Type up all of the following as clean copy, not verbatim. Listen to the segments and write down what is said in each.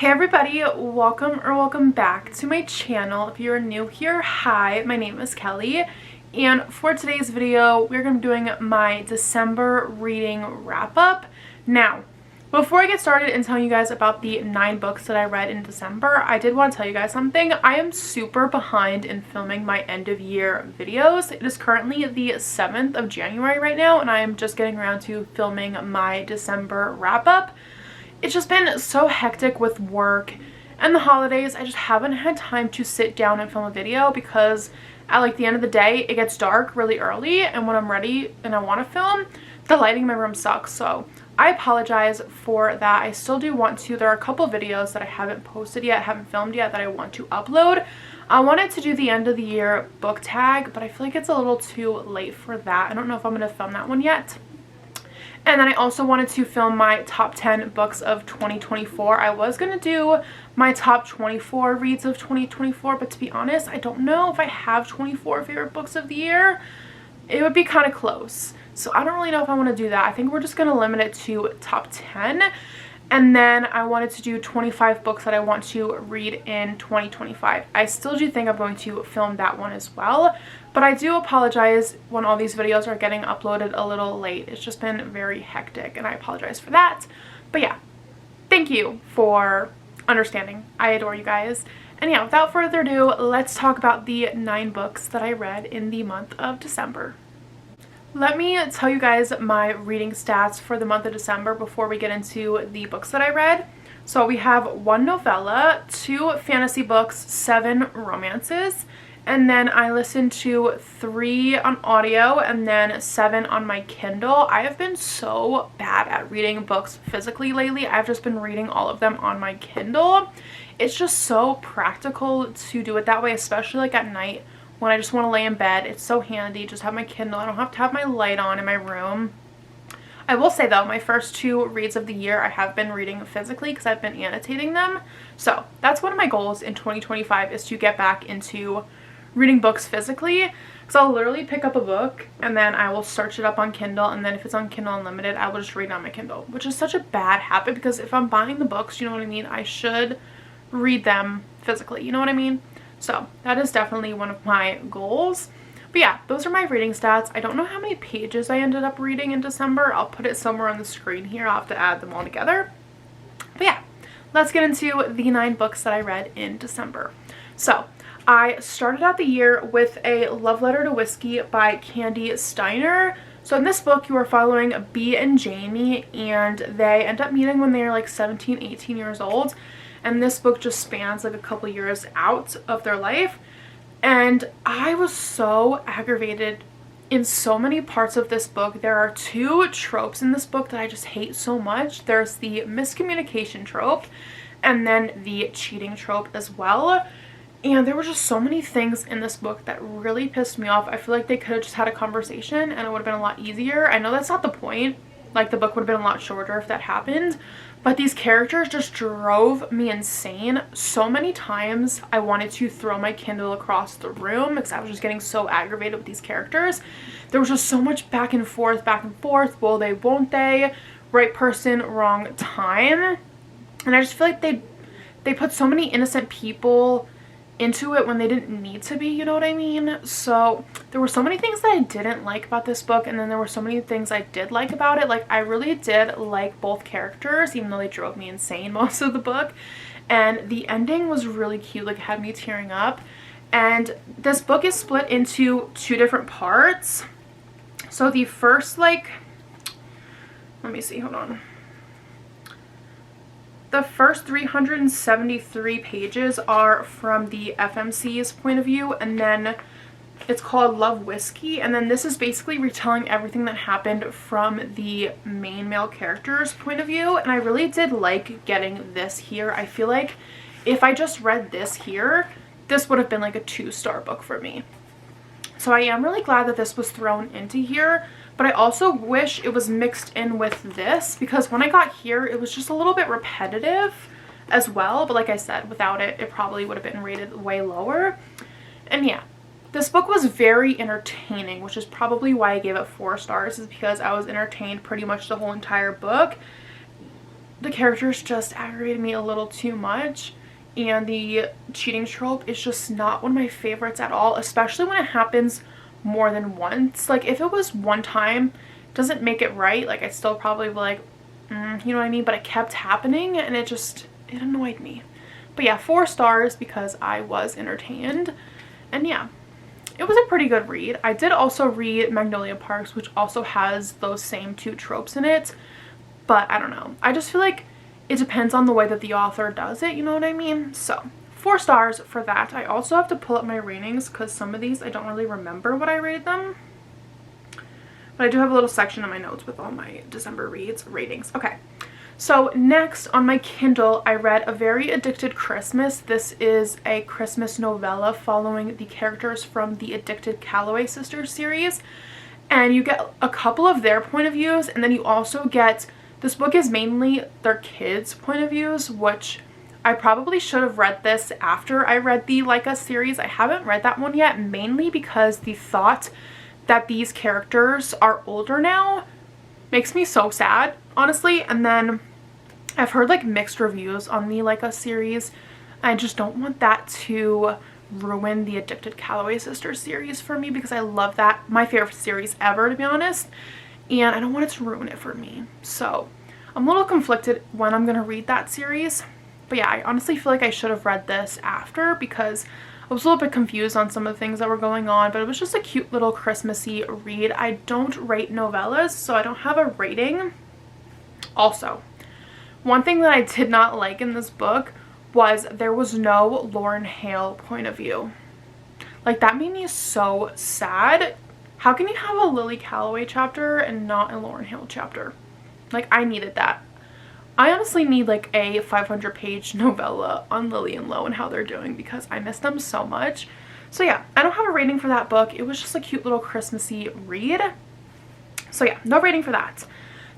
Hey everybody, welcome back to my channel. If you're new here, hi, my name is Kelly, and for today's video we're going to be doing my December reading wrap up. Now, before I get started and telling you guys about the 9 books that I read in December, I did want to tell you guys something. I am super behind in filming my end of year videos. It is currently the 7th of January right now, and I am just getting around to filming my December wrap up. It's just been so hectic with work and the holidays. I just haven't had time to sit down and film a video because at like the end of the day it gets dark really early, and when I'm ready and I want to film, the lighting in my room sucks. So I apologize for that. I still do want to. There are a couple videos that I haven't posted yet, haven't filmed yet, that I want to upload. I wanted to do the end of the year book tag, but I feel like it's a little too late for that. I don't know if I'm going to film that one yet. And then I also wanted to film my top 10 books of 2024. I was going to do my top 24 reads of 2024, but to be honest, I don't know if I have 24 favorite books of the year. It would be kind of close. So I don't really know if I want to do that. I think we're just going to limit it to top 10. And then I wanted to do 25 books that I want to read in 2025. I still do think I'm going to film that one as well. But I do apologize when all these videos are getting uploaded a little late. It's just been very hectic, and I apologize for that. But yeah, thank you for understanding. I adore you guys. And yeah, without further ado, let's talk about the 9 books that I read in the month of December. Let me tell you guys my reading stats for the month of December before we get into the books that I read. So we have 1 novella, 2 fantasy books, 7 romances, and then I listened to 3 on audio and then 7 on my Kindle. I have been so bad at reading books physically lately. I've just been reading all of them on my Kindle. It's just so practical to do it that way, especially like at night when I just want to lay in bed. It's so handy. Just have my Kindle. I don't have to have my light on in my room. I will say though, my first 2 reads of the year I have been reading physically because I've been annotating them. So that's one of my goals in 2025, is to get back into reading books physically, because I'll literally pick up a book and then I will search it up on Kindle, and then if it's on Kindle Unlimited I will just read it on my Kindle, which is such a bad habit because if I'm buying the books, you know what I mean, I should read them physically, you know what I mean? So that is definitely one of my goals. But yeah, those are my reading stats. I don't know how many pages I ended up reading in December. I'll put it somewhere on the screen here. I'll have to add them all together. But yeah, let's get into the 9 books that I read in December. So I started out the year with A Love Letter to Whiskey by Candy Steiner. So in this book you are following Bea and Jamie, and they end up meeting when they're like 17, 18 years old. And this book just spans like a couple years out of their life. And I was so aggravated in so many parts of this book. There are 2 tropes in this book that I just hate so much. There's the miscommunication trope and then the cheating trope as well. And there were just so many things in this book that really pissed me off. I feel like they could have just had a conversation and it would have been a lot easier. I know that's not the point. Like, the book would have been a lot shorter if that happened. But these characters just drove me insane. So many times I wanted to throw my Kindle across the room because I was just getting so aggravated with these characters. There was just so much back and forth. Will they, won't they? Right person, wrong time. And I just feel like they put so many innocent people into it when they didn't need to be, you know what I mean? So there were so many things that I didn't like about this book, and then there were so many things I did like about it. Like, I really did like both characters, even though they drove me insane most of the book. And the ending was really cute, like it had me tearing up. And this book is split into 2 different parts. So the first, like, let me see, hold on. The first 373 pages are from the FMC's point of view, and then it's called Love Whiskey, and then this is basically retelling everything that happened from the main male character's point of view. And I really did like getting this here. I feel like if I just read this here, this would have been like a 2-star book for me. So I am really glad that this was thrown into here. But I also wish it was mixed in with this, because when I got here it was just a little bit repetitive as well. But like I said, without it, it probably would have been rated way lower. And yeah, this book was very entertaining, which is probably why I gave it 4 stars, is because I was entertained pretty much the whole entire book. the characters just aggravated me a little too much, and the cheating trope is just not one of my favorites at all, especially when it happens more than once. Like, if it was one time, doesn't make it right. Like, I'd still probably be like, you know what I mean? But it kept happening, and it annoyed me. But yeah, 4 stars because I was entertained. And yeah, it was a pretty good read. I did also read Magnolia Parks, which also has those same 2 tropes in it. But I don't know. I just feel like it depends on the way that the author does it, you know what I mean? So 4 stars for that. I also have to pull up my ratings because some of these I don't really remember what I rated them. But I do have a little section in my notes with all my December ratings. Okay. So next on my Kindle, I read A Very Addicted Christmas. This is a Christmas novella following the characters from the Addicted Calloway Sisters series. And you get a couple of their point of views, and then you also get, this book is mainly their kids' point of views, which I probably should have read this after I read the Like Us series. I haven't read that one yet, mainly because the thought that these characters are older now makes me so sad, honestly. And then I've heard like mixed reviews on the Like Us series. I just don't want that to ruin the Addicted Calloway Sisters series for me, because I love that, my favorite series ever, to be honest, and I don't want it to ruin it for me. So I'm a little conflicted when I'm gonna read that series. But yeah, I honestly feel like I should have read this after, because I was a little bit confused on some of the things that were going on, but it was just a cute little Christmassy read. I don't rate novellas, so I don't have a rating. Also, one thing that I did not like in this book was there was no Lauren Hale point of view. Like, that made me so sad. How can you have a Lily Calloway chapter and not a Lauren Hale chapter? Like, I needed that. I honestly need like a 500-page novella on Lily and Lo and how they're doing, because I miss them so much. So yeah, I don't have a rating for that book. It was just a cute little Christmassy read. So yeah, no rating for that.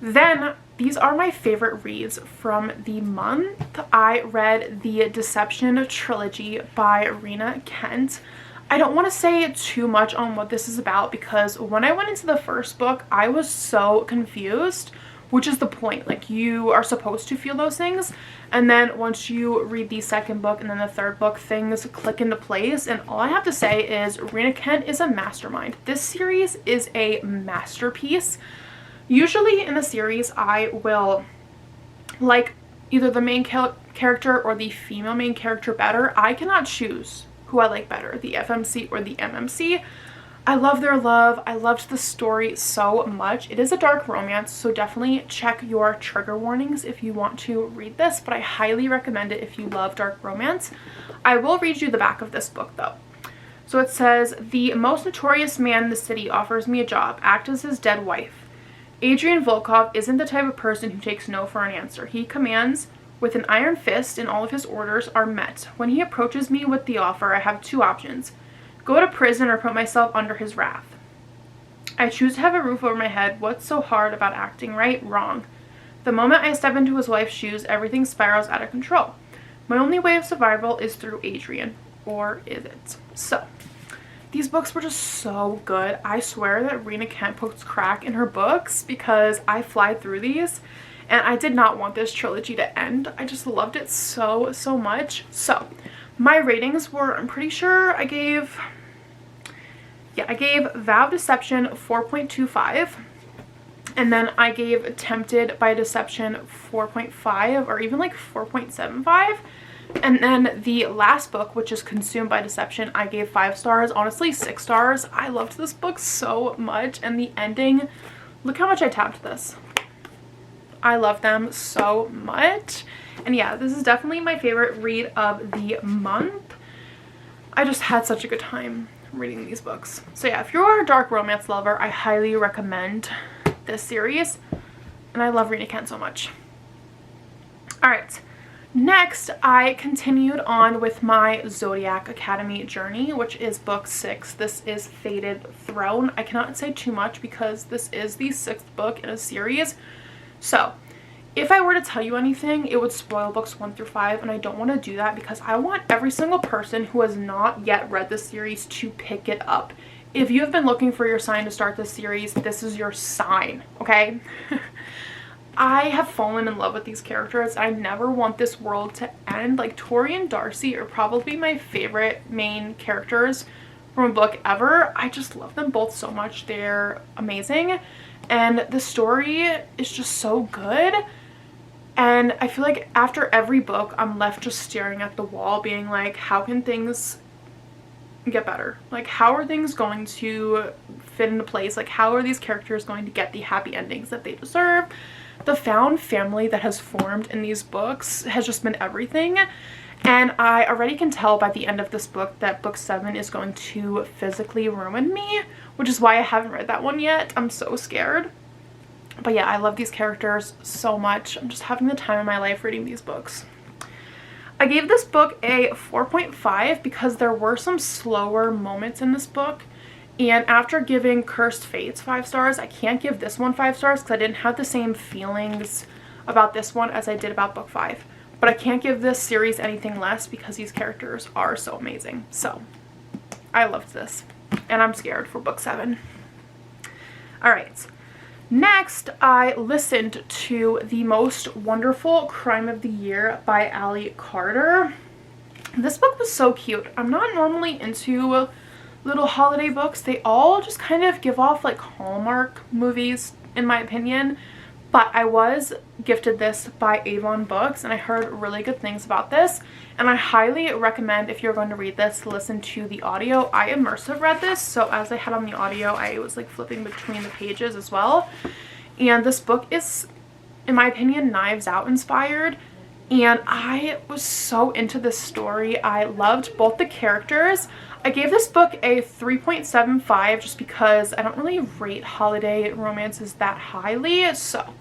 Then these are my favorite reads from the month. I read the Deception trilogy by Rena Kent. I don't want to say too much on what this is about, because when I went into the first book, I was so confused, which is the point. Like, you are supposed to feel those things, and then once you read the second book and then the third book, things click into place. And all I have to say is Rena Kent is a mastermind. This series is a masterpiece. Usually in a series, I will like either the main character or the female main character better. I cannot choose who I like better, the FMC or the MMC. I love their love. I loved the story so much. It is a dark romance, so definitely check your trigger warnings if you want to read this, but I highly recommend it if you love dark romance. I will read you the back of this book though. So it says, "The most notorious man in the city offers me a job, act as his dead wife. Adrian Volkov isn't the type of person who takes no for an answer. He commands with an iron fist, and all of his orders are met. When he approaches me with the offer, I have 2 options. Go to prison or put myself under his wrath. I choose to have a roof over my head. What's so hard about acting right? Wrong. The moment I step into his wife's shoes, everything spirals out of control. My only way of survival is through Adrian. Or is it?" So these books were just so good. I swear that Rena Kent puts crack in her books, because I fly through these and I did not want this trilogy to end. I just loved it so much. So my ratings were, I'm pretty sure I gave Vow of Deception 4.25, and then I gave Tempted by Deception 4.5, or even like 4.75. And then the last book, which is Consumed by Deception, I gave 5 stars. Honestly, 6 stars. I loved this book so much, and the ending, look how much I tapped this. I love them so much. And yeah, this is definitely my favorite read of the month. I just had such a good time reading these books. So yeah, if you're a dark romance lover, I highly recommend this series. And I love Rena Kent so much. Alright. Next, I continued on with my Zodiac Academy journey, which is book 6. This is Fated Throne. I cannot say too much because this is the 6th book in a series. So, if I were to tell you anything, it would spoil books 1 through 5, and I don't want to do that because I want every single person who has not yet read this series to pick it up. If you have been looking for your sign to start this series, this is your sign, okay? I have fallen in love with these characters. I never want this world to end. Like, Tori and Darcy are probably my favorite main characters from a book ever. I just love them both so much. They're amazing. And the story is just so good. And I feel like after every book, I'm left just staring at the wall being like, how can things get better? Like, how are things going to fit into place? Like, how are these characters going to get the happy endings that they deserve? The found family that has formed in these books has just been everything. And I already can tell by the end of this book that book 7 is going to physically ruin me, which is why I haven't read that one yet. I'm so scared. But yeah, I love these characters so much. I'm just having the time of my life reading these books. I gave this book a 4.5 because there were some slower moments in this book. And after giving Cursed Fates 5 stars, I can't give this one 5 stars because I didn't have the same feelings about this one as I did about book 5. But I can't give this series anything less because these characters are so amazing. So I loved this. And I'm scared for book 7. Alright. Next, I listened to The Most Wonderful Crime of the Year by Allie Carter. This book was so cute. I'm not normally into little holiday books. They all just kind of give off like Hallmark movies, in my opinion. But I was gifted this by Avon Books, and I heard really good things about this. And I highly recommend, if you're going to read this, to listen to the audio. I immersive read this, so as I had on the audio, I was like flipping between the pages as well. And this book is, in my opinion, Knives Out inspired. And I was so into this story. I loved both the characters. I gave this book a 3.75 just because I don't really rate holiday romances that highly. So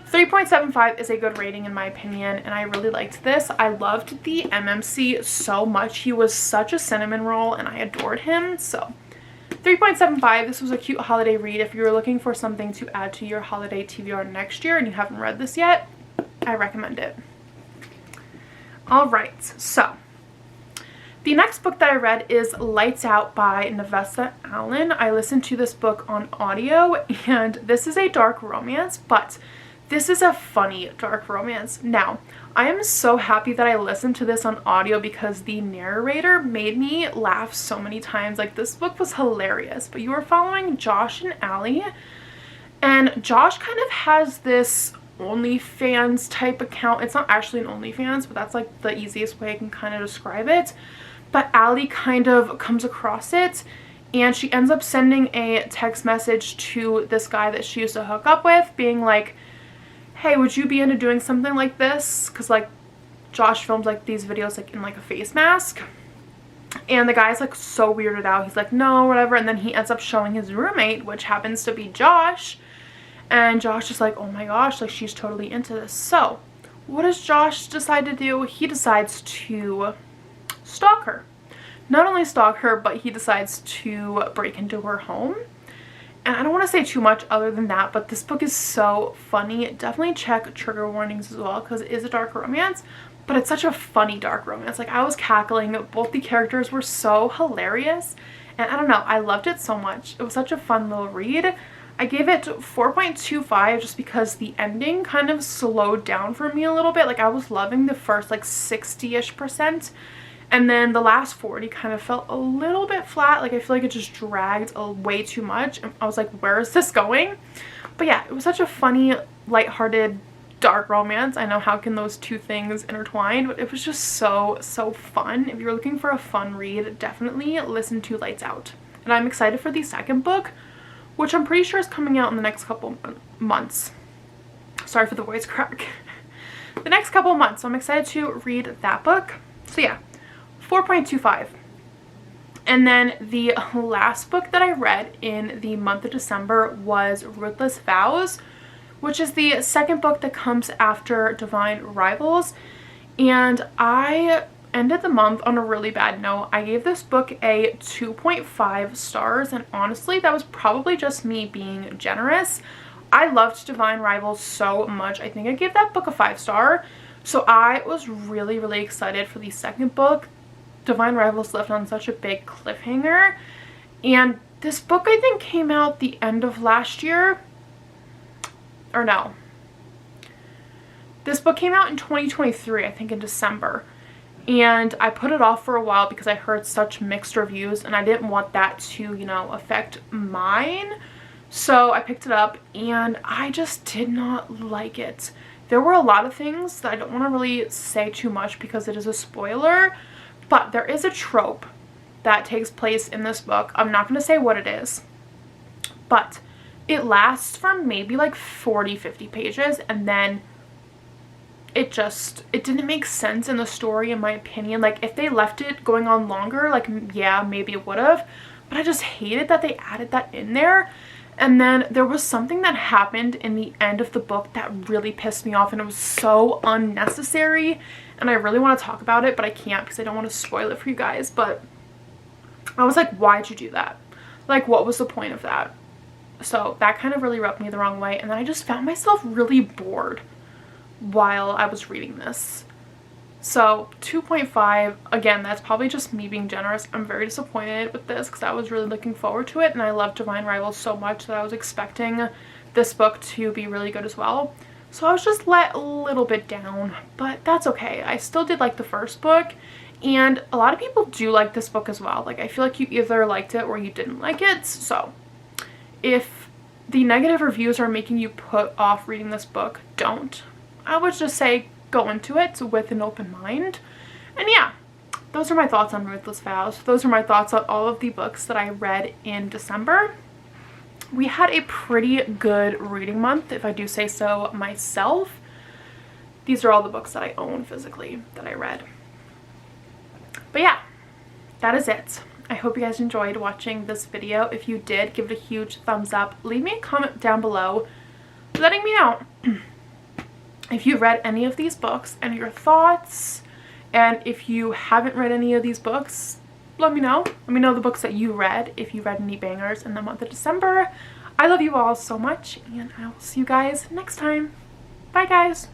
3.75 is a good rating in my opinion, and I really liked this. I loved the MMC so much. He was such a cinnamon roll and I adored him. So 3.75, this was a cute holiday read. If you're looking for something to add to your holiday TBR next year and you haven't read this yet, I recommend it. Alright, so the next book that I read is Lights Out by Nevessa Allen. I listened to this book on audio, and this is a dark romance, but this is a funny dark romance. Now, I am so happy that I listened to this on audio because the narrator made me laugh so many times. Like, this book was hilarious. But you are following Josh and Allie, and Josh kind of has this OnlyFans type account. It's not actually an OnlyFans, but that's like the easiest way I can kind of describe it. But Allie kind of comes across it, and she ends up sending a text message to this guy that she used to hook up with, being like, hey, would you be into doing something like this? Because like Josh films like these videos like in like a face mask, and the guy's like so weirded out. He's like, no, whatever. And then he ends up showing his roommate, which happens to be Josh, and Josh is like, oh my gosh, like she's totally into this. So what does Josh decide to do? He decides to stalk her. Not only stalk her, but he decides to break into her home. And I don't want to say too much other than that, but this book is so funny. Definitely check trigger warnings as well because it is a dark romance, but it's such a funny dark romance. Like, I was cackling. Both the characters were so hilarious, and I don't know, I loved it so much. It was such a fun little read. I gave it 4.25 just because the ending kind of slowed down for me a little bit. Like, I was loving the first like 60-ish%. And then the last 40 kind of felt a little bit flat. Like, I feel like it just dragged way too much. And I was like, where is this going? But yeah, it was such a funny, lighthearted, dark romance. I know, how can those two things intertwine? But it was just so, so fun. If you're looking for a fun read, definitely listen to Lights Out. And I'm excited for the second book, which I'm pretty sure is coming out in the next couple months. Sorry for the voice crack. The next couple months. So I'm excited to read that book. So yeah. 4.25. And then the last book that I read in the month of December was Ruthless Vows, which is the second book that comes after Divine Rivals. And I ended the month on a really bad note. I gave this book a 2.5 stars, and honestly, that was probably just me being generous. I loved Divine Rivals so much. I think I gave that book a 5-star. So I was really, really excited for the second book. Divine Rivals left on such a big cliffhanger, and this book I think came out the end of last year, or no, This book came out in 2023, I think in December. And I put it off for a while because I heard such mixed reviews and I didn't want that to, you know, affect mine. So I picked it up and I just did not like it. There were a lot of things that I don't want to really say too much because it is a spoiler, but there is a trope that takes place in this book. I'm not going to say what it is, but it lasts for maybe like 40-50 pages and then it didn't make sense in the story, in my opinion. Like, if they left it going on longer, like, yeah, maybe it would have, but I just hated that they added that in there. And then there was something that happened in the end of the book that really pissed me off, and it was so unnecessary, and I really want to talk about it, but I can't because I don't want to spoil it for you guys. But I was like, why'd you do that? Like, what was the point of that? So that kind of really rubbed me the wrong way, and then I just found myself really bored while I was reading this. So 2.5, again, that's probably just me being generous. I'm very disappointed with this because I was really looking forward to it and I love Divine Rivals so much that I was expecting this book to be really good as well. So I was just let a little bit down, but that's okay. I still did like the first book, and a lot of people do like this book as well. Like, I feel like you either liked it or you didn't like it. So if the negative reviews are making you put off reading this book, don't. I would just say go into it with an open mind. And yeah, those are my thoughts on Ruthless Vows. Those are my thoughts on all of the books that I read in December. We had a pretty good reading month, if I do say so myself. These are all the books that I own physically that I read. But yeah, that is it. I hope you guys enjoyed watching this video. If you did, give it a huge thumbs up. Leave me a comment down below letting me know if you've read any of these books and your thoughts. And if you haven't read any of these books, let me know. Let me know the books that you read, if you read any bangers in the month of December. I love you all so much, and I will see you guys next time. Bye, guys.